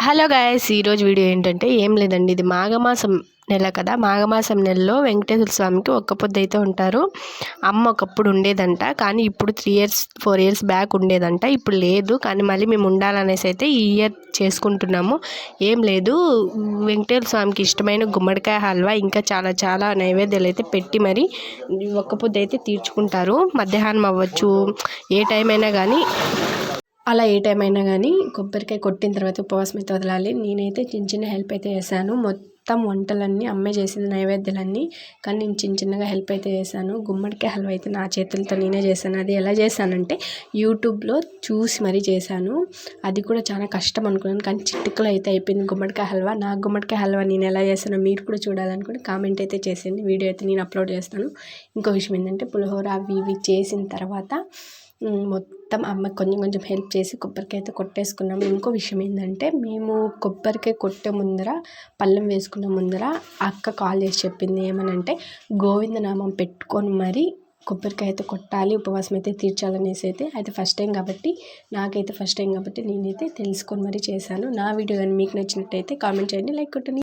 Hello guys, ఈరోజు video ఏంటంటే ఏం లేదండి. ఇది మాఘమాసం నెల కదా. మాఘమాసం నెలలో వెంకటేశ్వర స్వామికి ఒక్క పొద్దు అయితే ఉంటారు. అమ్మ ఒకప్పుడు ఉండేదంట, కానీ ఇప్పుడు 4 ఇయర్స్ బ్యాక్ ఉండేదంట. ఇప్పుడు లేదు, కానీ మళ్ళీ మేము ఉండాలనేసి అయితే ఈ ఇయర్ చేసుకుంటున్నాము. ఏం లేదు, వెంకటేశ్వర స్వామికి ఇష్టమైన గుమ్మడికాయ హల్వా ఇంకా చాలా చాలా నైవేద్యాలు అయితే పెట్టి మరి ఒక్క పొద్దు అయితే తీర్చుకుంటారు. మధ్యాహ్నం అవ్వచ్చు, ఏ టైం అయినా కానీ అలా ఏ టైం అయినా కానీ కొబ్బరికాయ కొట్టిన తర్వాత ఉపవాసం అయితే వదలాలి. నేనైతే చిన్న హెల్ప్ అయితే చేశాను. మొత్తం వంటలన్నీ అమ్మే చేసింది, నైవేద్యాలన్నీ, కానీ నేను చిన్నగా హెల్ప్ అయితే చేశాను. గుమ్మడికాయ హల్వా అయితే నా చేతులతో నేనే చేశాను. అది ఎలా చేశానంటే యూట్యూబ్లో చూసి మరీ చేశాను. అది కూడా చాలా కష్టం అనుకున్నాను, కానీ చిటికలో అయితే అయిపోయింది గుమ్మడికాయ హల్వా. నా గుమ్మడికాయ హల్వా నేను ఎలా చేశానో మీరు కూడా చూడాలనుకుంటే కామెంట్ అయితే చేసేయండి. వీడియో అయితే నేను అప్లోడ్ చేస్తాను. ఇంకో విషయం ఏంటంటే పులిహోర అవి ఇవి చేసిన తర్వాత మొత్తం అమ్మకి కొంచెం హెల్ప్ చేసి కొబ్బరికాయ అయితే కొట్టేసుకున్నాము. ఇంకో విషయం ఏంటంటే మేము కొబ్బరికాయ కొట్టే ముందర, పళ్ళెం వేసుకునే ముందర అక్క కాల్ చేసి చెప్పింది ఏమనంటే, గోవిందనామం పెట్టుకొని మరి కొబ్బరికాయ అయితే కొట్టాలి, ఉపవాసం అయితే తీర్చాలనేసి అయితే ఫస్ట్ టైం కాబట్టి, నాకైతే ఫస్ట్ టైం కాబట్టి నేనైతే తెలుసుకొని మరీ చేశాను. నా వీడియో కానీ మీకు నచ్చినట్టయితే కామెంట్ చేయండి, లైక్ కొట్టండి.